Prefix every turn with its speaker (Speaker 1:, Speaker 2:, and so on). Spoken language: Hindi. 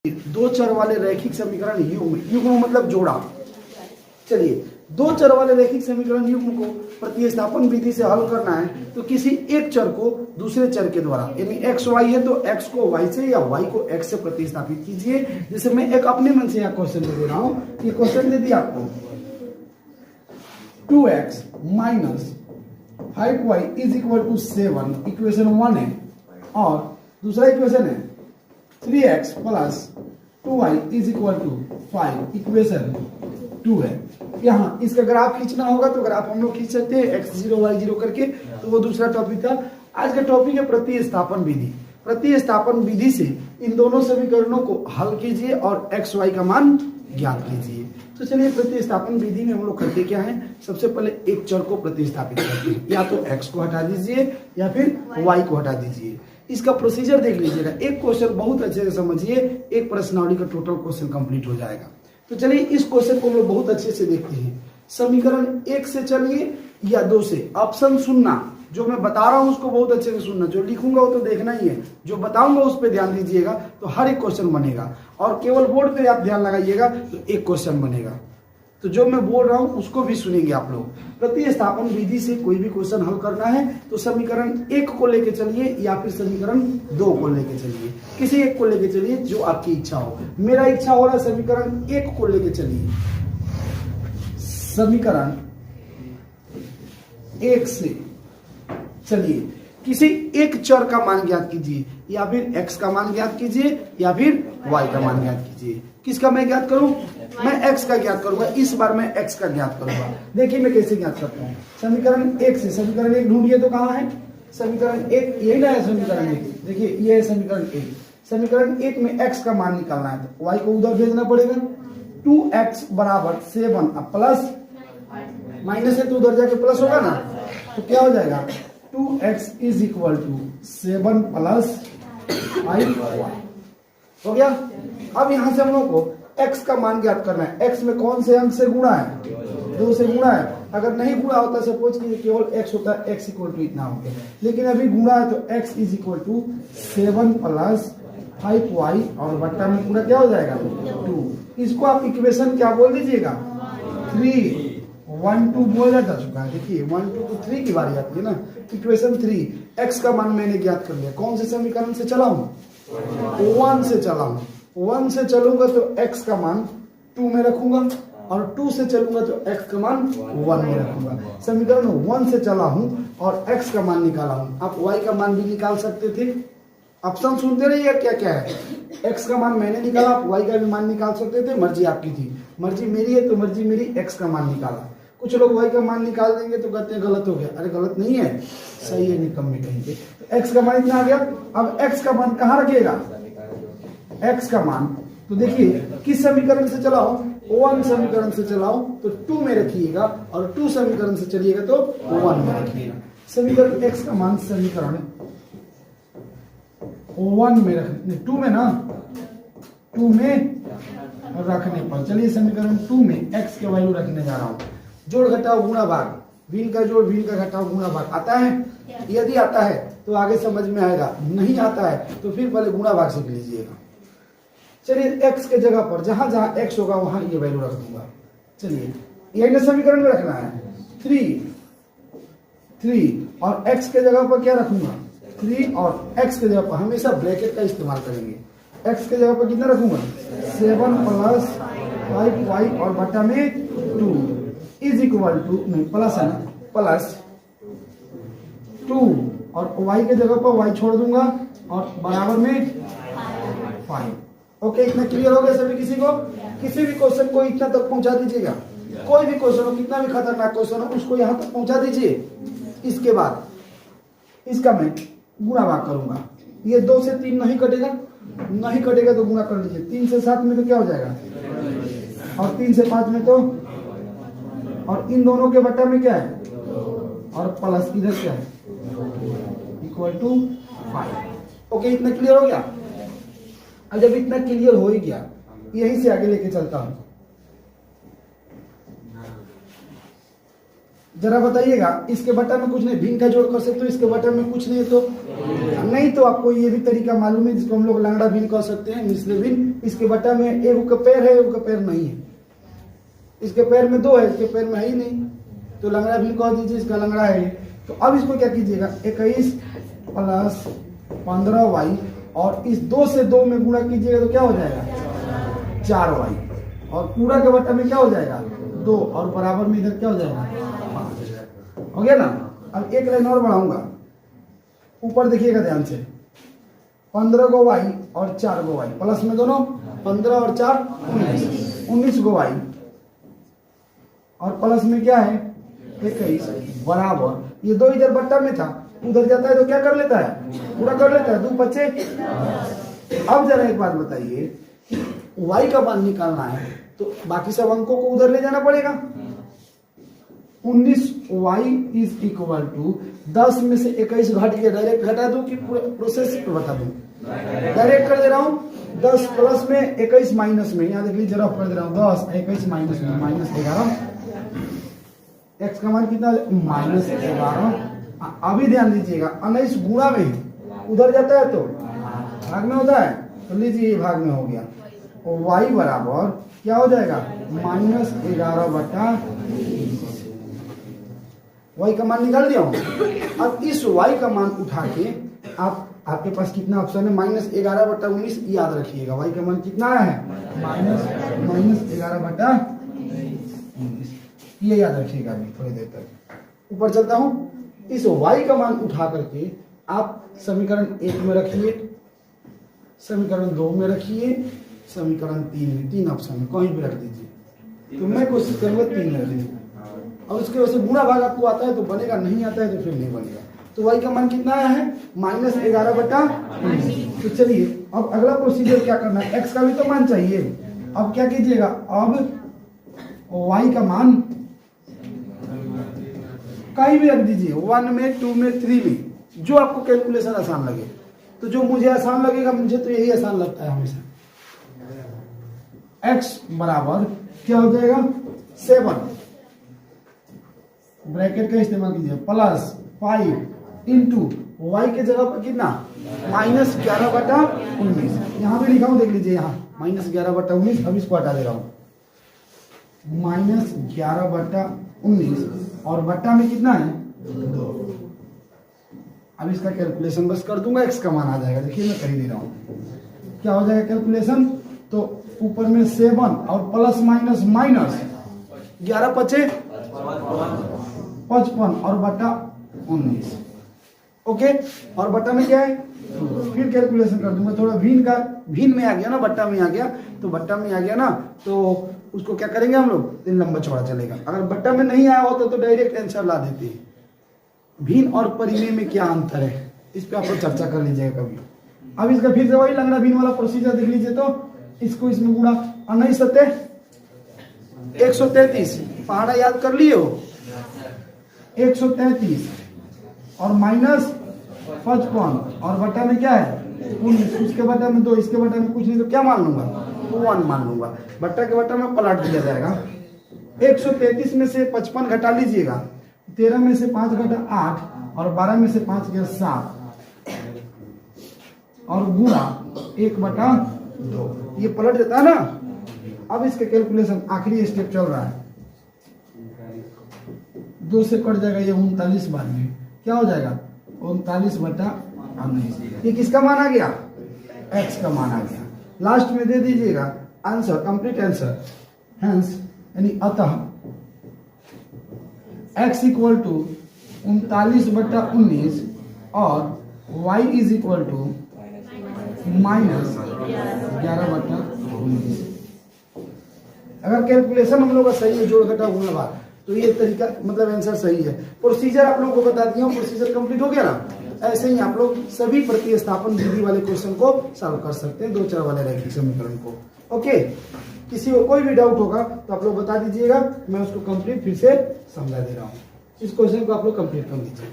Speaker 1: दो चर वाले रैखिक समीकरण युग्म, युग्म मतलब जोड़ा। चलिए, दो चर वाले रैखिक समीकरण युग्म को प्रतिस्थापन विधि से हल करना है तो किसी एक चर को दूसरे चर के द्वारा, यानी एक्स वाई है तो एक्स को वाई से या वाई को एक्स से प्रतिस्थापित कीजिए। जैसे मैं एक अपने मन से यहाँ क्वेश्चन दे रहा हूँ, ये क्वेश्चन दे दिया आपको 2x minus 5y is equal to 7, equation 1 है, और दूसरा इक्वेशन है 3x plus 2y is equal to 5, equation 2 है। यहाँ इसका ग्राफ खींचना होगा तो ग्राफ हम लोग खींच सकते हैं x0 y0 करके, तो वो दूसरा टॉपिक था। आज का टॉपिक है प्रतिस्थापन विधि। प्रतिस्थापन विधि से इन दोनों समीकरणों को हल कीजिए और x y का मान ज्ञात कीजिए। तो चलिए, प्रतिस्थापन विधि में हम लोग करते क्या है, सबसे पहले एक चर को प्रतिस्थापित करते हैं, या तो x को हटा दीजिए या फिर y को हटा दीजिए। इसका प्रोसीजर देख लीजिएगा, एक क्वेश्चन बहुत अच्छे से समझिए, एक प्रश्नावली का टोटल क्वेश्चन कंप्लीट हो जाएगा। तो चलिए, इस क्वेश्चन को हम लोग बहुत अच्छे से देखते हैं। समीकरण 1 से चलिए या 2 से, ऑप्शन सुनना, जो मैं बता रहा हूं उसको बहुत अच्छे से सुनना, जो लिखूंगा वो तो देखना ही है, जो बताऊंगा उस पर ध्यान दीजिएगा तो हर एक क्वेश्चन बनेगा, और केवल बोर्ड पे आप ध्यान लगाइएगा तो एक क्वेश्चन बनेगा। तो जो मैं बोल रहा हूं उसको भी सुनेंगे आप लोग। प्रतिस्थापन विधि से कोई भी क्वेश्चन हल करना है तो समीकरण 1 को लेके चलिए या फिर समीकरण 2 को लेके चलिए, किसी एक को लेके चलिए जो आपकी इच्छा हो। मेरा इच्छा हो रहा है समीकरण 1 को लेके चलिए। समीकरण 1 से चलिए, किसी एक चर का मान ज्ञात कीजिए, या फिर x का मान ज्ञात कीजिए या फिर y का मान ज्ञात कीजिए। किसका मैं ज्ञात करूं? मैं x का ज्ञात करूंगा। इस बार मैं x का ज्ञात करूंगा। देखिए मैं कैसे ज्ञात करता हूं। समीकरण 1 से समीकरण 1 ढूंढिए तो कहां है समीकरण 1? यही ना है समीकरण 1। देखिए ये है समीकरण 1। समीकरण 1 में x का मान निकालना है तो y को उधर भेजना पड़ेगा। 2x बराबर 7, अब प्लस माइनस है तो उधर जाके प्लस होगा ना, तो क्या हो जाएगा 2x is equal to 7 plus 5y हो गया। अब यहां से हम लोग को x का मान ज्ञात करना है। x में कौन से अंक से गुणा है? 2 से गुणा है। अगर नहीं गुणा होता, सपोज कीजिए केवल x होता है, x इक्वल टू इतना होता है, लेकिन अभी गुणा है तो x is equal to 7 plus 5y, और बट्टा में पूरा क्या हो जाएगा 2। इसको आप इक्वेशन क्या बोल दीजिएगा 3। 1 2 बोला जा चुका है। देखिए 1 2 तो 3 की बारी आती है ना। इक्वेशन 3, x का मान मैंने ज्ञात कर लिया। कौन से समीकरण से चला हूं? 1 से चला हूं। 1 से चलूंगा तो x का मान 2 में रखूंगा, और 2 से चलूंगा तो x का मान 1 में रखूंगा। समीकरण 1 से चला हूं और x का मान निकाला हूं। आप y का मान भी निकाल सकते थे। ऑप्शन सुनते रहिए क्या क्या है। x का मान मैंने निकाला, आप y का भी मान निकाल सकते थे, मर्जी आपकी थी। मर्जी मेरी है तो मर्जी मेरी, x का मान निकाला। कुछ लोग y का मान निकाल देंगे तो कहते हैं गलत हो गया। अरे गलत नहीं है, सही है, निकम्मे कहेंगे। तो x का मान इतना आ गया। अब x का मान कहाँ रखिएगा? x का मान तो देखिए किस समीकरण से चलाओ? 1 समीकरण से चलाओ तो 2 में रखिएगा, और 2 समीकरण से चलिएगा तो 1 में रखिएगा। समीकरण x का मान समीकरण 1 में रखने, 2 में ना, 2 में रखने पर, चलिए समीकरण 2 में x के वैल्यू रखने जा रहा हूं। जोड़ घटाओ गुणा भाग, भिन्न का जोड़ भिन्न का घटाओ गुणा भाग आता है? यदि आता है तो आगे समझ में आएगा, नहीं आता है तो फिर पहले गुणा भाग सीख लीजिएगा। चलिए x के जगह पर जहां जहां x होगा वहां ये वैल्यू रख दूंगा। चलिए यही ना समीकरण में रखना है 3, और x के जगह पर क्या रखूंगा 3, और x के जगह पर हमेशा ब्रैकेट का इस्तेमाल करेंगे। x के जगह पर कितना रखूंगा 7 प्लस 5y, और बटा में 2 इज इक्वल टू, नहीं प्लस है ना, प्लस 2, और y के जगह पर y छोड़ दूंगा, और बराबर में 5। ओके, इतना क्लियर हो गया सभी? किसी को किसी भी क्वेश्चन को इतना तक पहुंचा दीजिएगा। कोई भी क्वेश्चन हो, कितना भी खतरनाक क्वेश्चन हो, उसको यहां तक पहुंचा दीजिए। इसके बाद इसका मैं गुणा भाग करूंगा। ये 2 से 3 नहीं कटेगा, नहीं कटेगा तो गुणा कर लीजिए। 3 से 7 में तो क्या हो जाएगा, और 3 से 5 में तो, और इन दोनों के बट्टा में क्या है, और प्लस इधर क्या है, इक्वल टू 5। ओके, इतना क्लियर हो गया? अब जब इतना क्लियर हो ही गया, यहीं से आगे लेके चलता हूं। जरा बताइएगा, इसके बटन में कुछ नहीं, भिन्न का जोड़ कर सकते हो, इसके बटन में कुछ नहीं है तो नहीं तो आपको ये भी तरीका मालूम है जिसको हम लोग लंगड़ा भिन्न कह सकते हैं, मिसले भिन्न। इसके बटा में एक का पैर है, एक का पैर नहीं है, इसके पैर में 2 है, इसके पैर में है ही नहीं, तो लंगड़ा भिन्न कह दीजिए, इसका लंगड़ा है। तो अब इसको क्या कीजिएगा, 21 प्लस 15y और इस 2 से 2 में गुणा कीजिएगा तो क्या हो जाएगा 4y, और पूरा के बटा में क्या हो जाएगा 2, और बराबर में इधर क्या हो जाएगा 5 हो गया ना। अब एक लाइन और बढ़ाऊंगा, ऊपर देखिएगा ध्यान से, 15 को y और 4 को y, प्लस में दोनों 15 और 4 19 को y, और प्लस में क्या है 21 बराबर, ये 2 इधर बट्टा में था, उधर जाता है तो क्या कर लेता है, पूरा कर लेता है, 2 बचे। अब जरा एक बात बताइए, y का मान निकालना है तो बाकी सब अंकों को उधर ले जाना पड़ेगा। 19y इज इक्वल टू 10 में से 21 घट गया, डायरेक्ट घटा दूं कि प्रोसेस पे बता दूं, डायरेक्ट कर दे रहा हूं। 10 प्लस में 21 माइनस में, यहाँ देख लीजिए जरा कर दे रहा हूं, 10 21 माइनस में -11, x का मान कितना -11। अभी ध्यान दीजिएगा 19 गुणा में उधर जाता है तो भाग में होता है, तो लीजिए भाग में हो गया, और y बराबर क्या हो जाएगा -11 बटा y का मान निकाल दिया हूं। अब इस y का मान उठा के आपके पास कितना ऑप्शन है, -11 बटा 19, याद रखिएगा y का मान कितना है -11 बटा 19, ये याद रखिएगा। अभी थोड़ी देर तक ऊपर चलता हूं, इस y का मान उठा करके आप समीकरण 1 में रखिए, समीकरण 2 में रखिए, समीकरण 3 में, 3 ऑप्शन में कहीं भी रख दीजिए। तो मैं कोशिश करूंगा 3 में रखने, और उसके वजह से गुणा भाग आपको आता है तो बनेगा, नहीं आता है तो फिर नहीं बनेगा। तो y का मान कितना आया है -11 बटा 19। तो चलिए अब अगला प्रोसीजर क्या करना है, x का भी तो मान चाहिए। अब क्या कीजिएगा, अब y का मान कहीं भी रख दीजिए, 1 में 2 में 3 में, जो आपको कैलकुलेशन आसान लगे। तो जो मुझे आसान लगेगा, मुझे तो यही आसान लगता है हमेशा, x बराबर क्या हो जाएगा 7, ब्रैकेट का इस्तेमाल कीजिए, प्लस 5 इंटू y के जगह पर कितना -11 बटा 19, यहाँ भी लिखा हूं देख लीजिए, यहाँ -11 बटा 19। अब इसको हटा दे रहा हूं, -11 बटा 19 और बट्टा में कितना है 2। अब इसका कैलकुलेशन बस कर दूंगा, x का मान आ जाएगा। देखिए मैं कर ही दे रहा हूं, क्या हो जाएगा कैलकुलेशन, तो ऊपर में 7 और प्लस माइनस 11 बचे 55 और बटा 19, ओके। और बट्टा में क्या है, फिर कैलकुलेशन कर दूंगा, थोड़ा भीन में आ गया ना, बट्टा में आ गया, तो बट्टा में आ गया ना, तो उसको क्या करेंगे हम लोग, दिन लंबा चौड़ा चलेगा। अगर बट्टा में नहीं आया होता तो डायरेक्ट आंसर ला देते हैं। भीन और परिमेय में क्या अंतर है, इस पे आप लोग चर्चा कर लीजिएगा कभी। अब इसका फिर से वही लंगड़ा भीन वाला प्रोसीजर देख लीजिए, तो इसको इसमें गुणा, 19 सत्ते 133, पहाड़ा याद कर लिए हो, 133 और -55 और बटा में क्या है 19, उसके बटा में 2, इसके बटा में कुछ नहीं, तो क्या मान लूंगा 1 मान लूंगा। बट्टा के बटा में पलट दिया जाएगा। 133 में से 55 घटा लीजिएगा, 13 में से 5 घटा 8 और 12 में से 5 गया 7 और गुणा 1 बटा 2, ये पलट देता है ना। अब इसके कैलकुलेशन आखिरी स्टेप चल रहा है, 2 से कट जाएगा ये 39 बाद में, क्या हो जाएगा 39 बटा 19। ये किसका मान आ गया, x का मान आ गया। लास्ट में दे दीजिएगा आंसर, कंप्लीट आंसर, हेंस यानी अतः x इक्वल टू 39 बटा 19 और y इज इक्वल टू -11 बटा 19। अगर कैलकुलेशन हम लोग का सही है, जोड़ घटा गुणा भाग, तो ये तरीका मतलब आंसर सही है। प्रोसीजर आप लोगों को बता दिया हूं, प्रोसीजर कंप्लीट हो गया ना। ऐसे ही आप लोग सभी प्रतिस्थापन विधि वाले क्वेश्चन को सॉल्व कर सकते हैं, 2-4 वाले रैखिक समीकरण को। ओके, किसी को कोई भी डाउट होगा तो आप लोग बता दीजिएगा, मैं उसको कंप्लीट फिर से समझा दे रहा हूँ। इस क्वेश्चन को आप लोग कंप्लीट कर लीजिए।